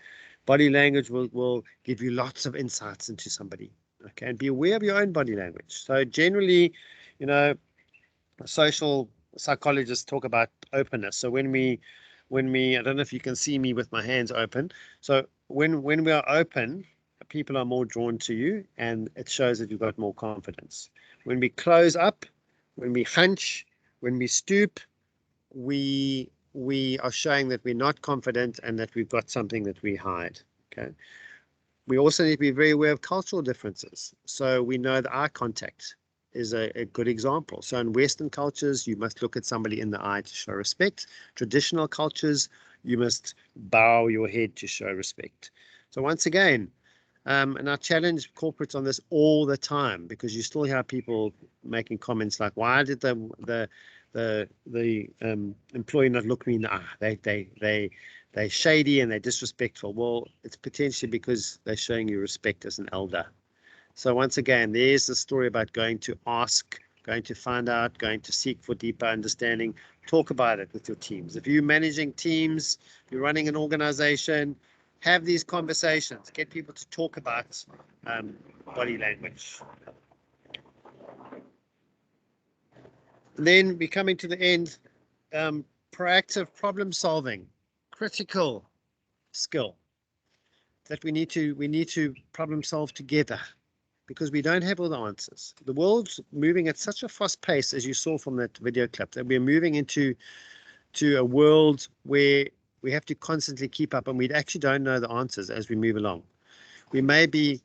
body language will give you lots of insights into somebody. Okay, and be aware of your own body language. So generally, you know, social psychologists talk about openness. So when we I don't know if you can see me with my hands open. So when we are open, people are more drawn to you, and it shows that you've got more confidence. When we close up, when we hunch, when we stoop, we are showing that we're not confident and that we've got something that we hide. Okay. We also need to be very aware of cultural differences. So we know that eye contact is a good example. So in Western cultures, you must look at somebody in the eye to show respect. Traditional cultures, you must bow your head to show respect. So once again, and I challenge corporates on this all the time, because you still hear people making comments like, "Why did the employee not look me in the eye? They're shady and they're disrespectful." Well, it's potentially because they're showing you respect as an elder. So once again, there's the story about going to ask, going to find out, going to seek for deeper understanding. Talk about it with your teams. If you're managing teams, if you're running an organization, have these conversations. Get people to talk about body language. And then we're coming to the end. Proactive problem solving, critical skill that we need to problem solve together, because we don't have all the answers. The world's moving at such a fast pace, as you saw from that video clip, that we're moving into a world where we have to constantly keep up, and we actually don't know the answers as we move along. We may be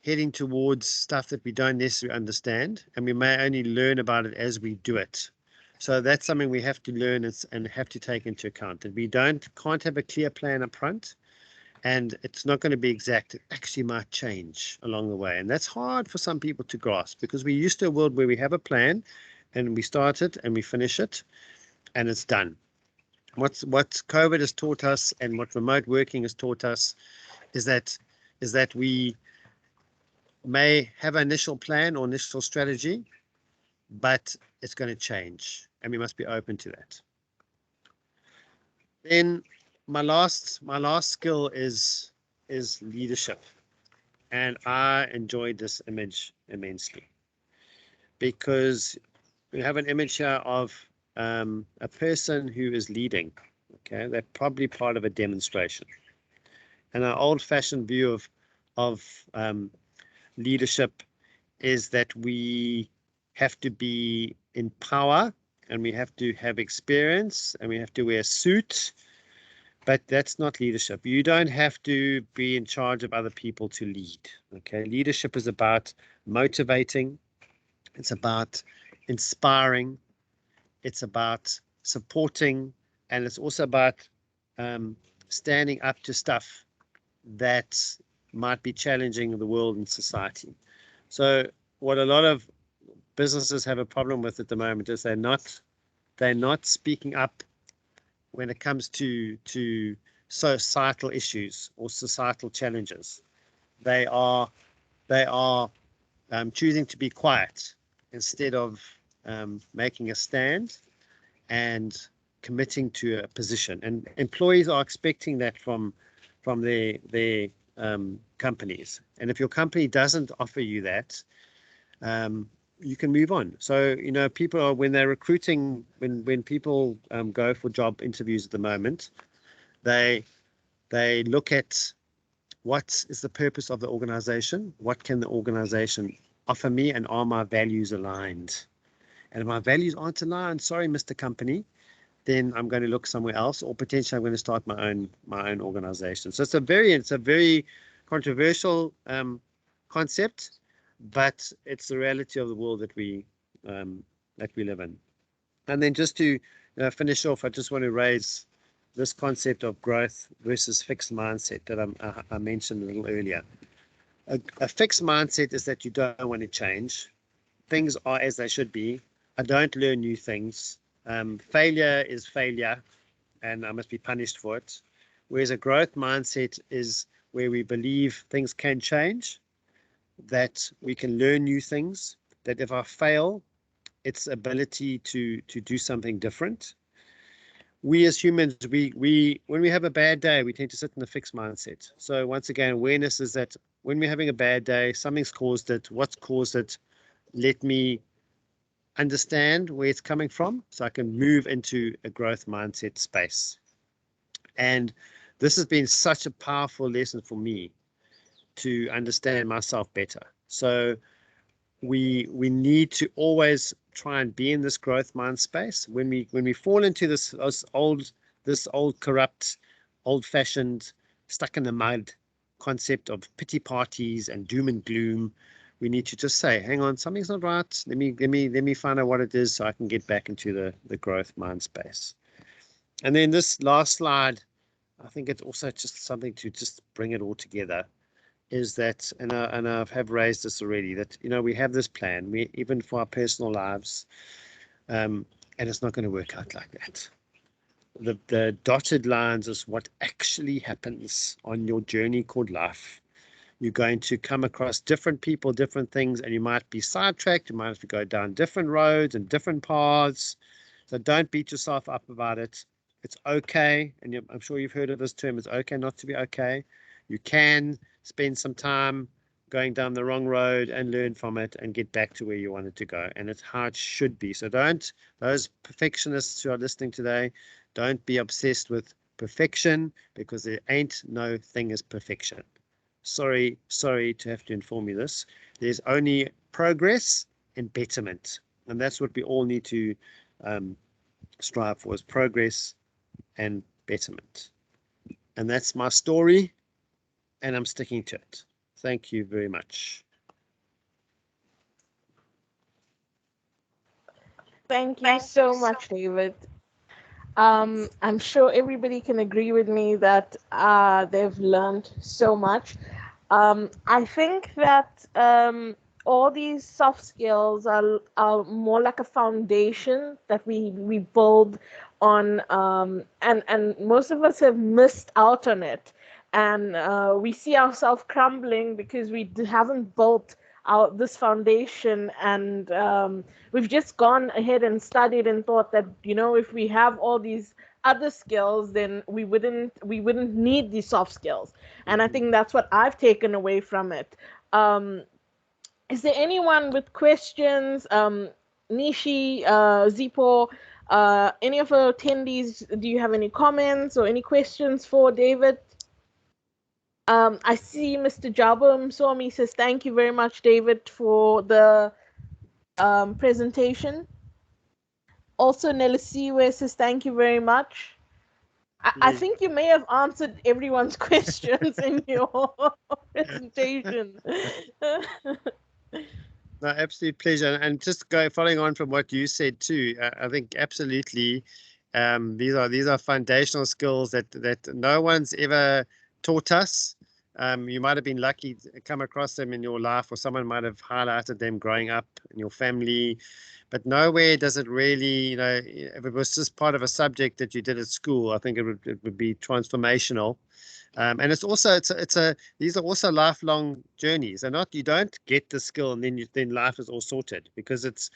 heading towards stuff that we don't necessarily understand, and we may only learn about it as we do it. So that's something we have to learn and have to take into account, that we can't have a clear plan up front, and it's not going to be exact. It actually might change along the way, and that's hard for some people to grasp, because we're used to a world where we have a plan and we start it and we finish it and it's done. What COVID has taught us, and what remote working has taught us, is that we may have an initial plan or initial strategy, but it's going to change, and we must be open to that. Then my last skill is leadership, and I enjoyed this image immensely, because we have an image here of a person who is leading. Okay, they're probably part of a demonstration, and our old-fashioned view of leadership is that we have to be in power, and we have to have experience, and we have to wear a suit. But that's not leadership. You don't have to be in charge of other people to lead. Okay, leadership is about motivating. It's about inspiring. It's about supporting, and it's also about standing up to stuff that might be challenging the world and society. So what a lot of businesses have a problem with at the moment is they're not speaking up when it comes to societal issues or societal challenges. They are choosing to be quiet instead of making a stand and committing to a position. And employees are expecting that from their companies. And if your company doesn't offer you that, you can move on. So, you know, people are, when they're recruiting, when people go for job interviews at the moment, they look at what is the purpose of the organization, what can the organization offer me, and are my values aligned? And if my values aren't aligned, sorry, Mr. Company, then I'm going to look somewhere else, or potentially I'm going to start my own organization. So it's a very controversial concept, but it's the reality of the world that we live in. And then just to finish off, I just want to raise this concept of growth versus fixed mindset that I mentioned a little earlier. A fixed mindset is that you don't want to change. Things are as they should be. I don't learn new things. Failure is failure, and I must be punished for it. Whereas a growth mindset is where we believe things can change, that we can learn new things, that if I fail, its ability to do something different. We as humans, we when we have a bad day, we tend to sit in a fixed mindset. So once again, awareness is that when we're having a bad day, something's caused it. What's caused it? Let me understand where it's coming from so I can move into a growth mindset space. And this has been such a powerful lesson for me to understand myself better. So we need to always try and be in this growth mind space. When we fall into this old corrupt, old-fashioned, stuck in the mud concept of pity parties and doom and gloom, we need to just say, hang on, something's not right. Let me find out what it is so I can get back into the growth mind space. And then this last slide, I think it's also just something to just bring it all together, is that, and I have raised this already, that, you know, we have this plan, even for our personal lives, and it's not going to work out like that. The dotted lines is what actually happens on your journey called life. You're going to come across different people, different things, and you might be sidetracked. You might have to go down different roads and different paths. So don't beat yourself up about it. It's okay. And I'm sure you've heard of this term. It's okay not to be okay. You can spend some time going down the wrong road and learn from it and get back to where you wanted to go. And it's how it should be. So those perfectionists who are listening today, don't be obsessed with perfection, because there ain't no thing as perfection. Sorry to have to inform you this. There's only progress and betterment. And that's what we all need to strive for, is progress and betterment. And that's my story, and I'm sticking to it. Thank you very much. Thank you so much, David. I'm sure everybody can agree with me that they've learned so much. I think that all these soft skills are more like a foundation that we build on, and most of us have missed out on it, and we see ourselves crumbling because we haven't built this foundation, and we've just gone ahead and studied and thought that, you know, if we have all these other skills, then we wouldn't need these soft skills. And I think that's what I've taken away from it. Is there anyone with questions? Nishi, Zipo, any of our attendees, do you have any comments or any questions for David? I see Mr. Jabum Somi says, thank you very much, David, for the presentation. Also, Nelisiwe says, thank you very much. I think you may have answered everyone's questions in your presentation. No, absolute pleasure. And just following on from what you said too, I think absolutely these are foundational skills that no one's ever taught us. You might have been lucky to come across them in your life, or someone might have highlighted them growing up in your family, but nowhere does it really, you know, if it was just part of a subject that you did at school, I think it would be transformational. And it's also these are also lifelong journeys. And not you don't get the skill and then life is all sorted, because it's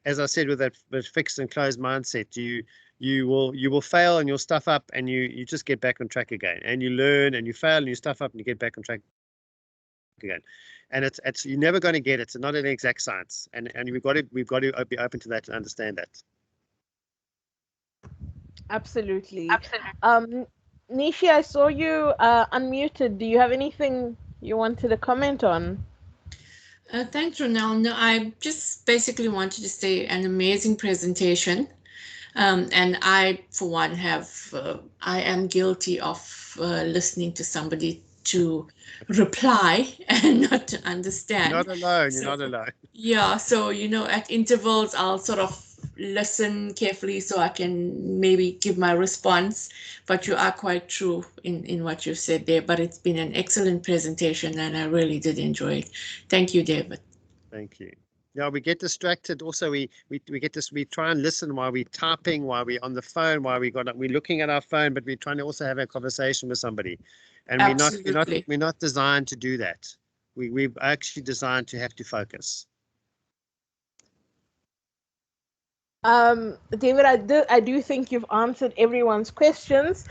as I said, with that fixed and closed mindset, you will fail and you'll stuff up, and you just get back on track again, and you learn and you fail and you stuff up and you get back on track again. And it's you're never going to get it. It's not an exact science, and we've got to be open to that and understand that. Absolutely. Nishi, I saw you unmuted. Do you have anything you wanted to comment on? Thanks, Ronald. No, I just basically wanted to say an amazing presentation. And I, for one, I am guilty of listening to somebody to reply and not to understand. You're not alone. You're not alone. Yeah, so, at intervals, I'll sort of listen carefully so I can maybe give my response. But you are quite true in what you said there. But it's been an excellent presentation, and I really did enjoy it. Thank you, David. Thank you. Yeah, we get distracted. Also, we get this. We try and listen while we're typing, while we're on the phone, while we're looking at our phone, but we're trying to also have a conversation with somebody. And we're not designed to do that. We're actually designed to have to focus. David, I do think you've answered everyone's questions.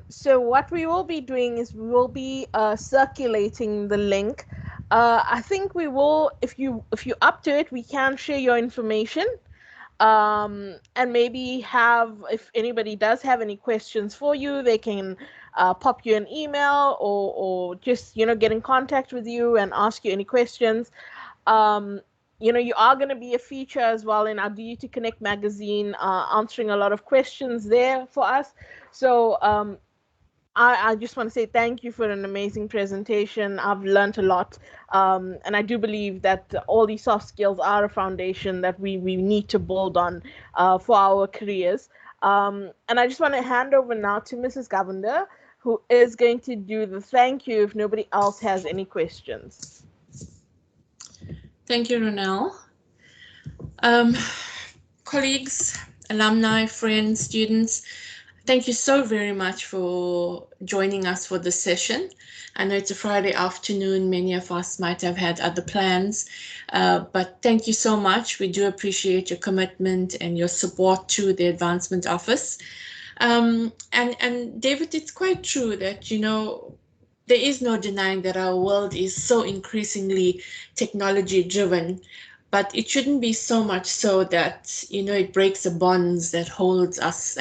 So what we will be doing is we will be circulating the link. I think we will, if you up to it, we can share your information. And maybe if anybody does have any questions for you, they can pop you an email or just, get in contact with you and ask you any questions. You are going to be a feature as well in our DU to Connect magazine, answering a lot of questions there for us. So I just want to say thank you for an amazing presentation. I've learned a lot. And I do believe that all these soft skills are a foundation that we need to build on for our careers. And I just want to hand over now to Mrs. Govender, who is going to do the thank you if nobody else has any questions. Thank you, Ronelle. Colleagues, alumni, friends, students, thank you so very much for joining us for this session. I know it's a Friday afternoon. Many of us might have had other plans, but thank you so much. We do appreciate your commitment and your support to the Advancement Office. And David, it's quite true that, there is no denying that our world is so increasingly technology driven, but it shouldn't be so much so that, it breaks the bonds that holds us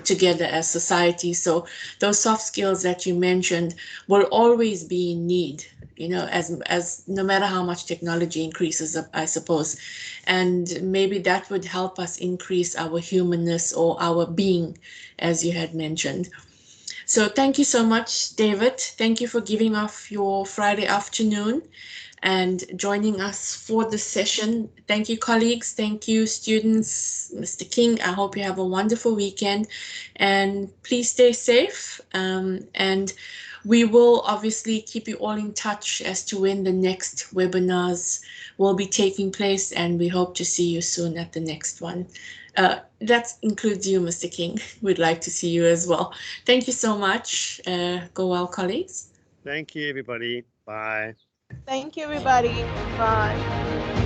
together as society. So those soft skills that you mentioned will always be in need, as no matter how much technology increases, I suppose. And maybe that would help us increase our humanness or our being, as you had mentioned. So thank you so much, David. Thank you for giving off your Friday afternoon and joining us for this session. Thank you, colleagues. Thank you, students. Mr. King, I hope you have a wonderful weekend. And please stay safe. And we will obviously keep you all in touch as to when the next webinars will be taking place. And we hope to see you soon at the next one. That includes you, Mr. King. We'd like to see you as well. Thank you so much. Go well, colleagues. Thank you, everybody. Bye. Thank you, everybody. Bye.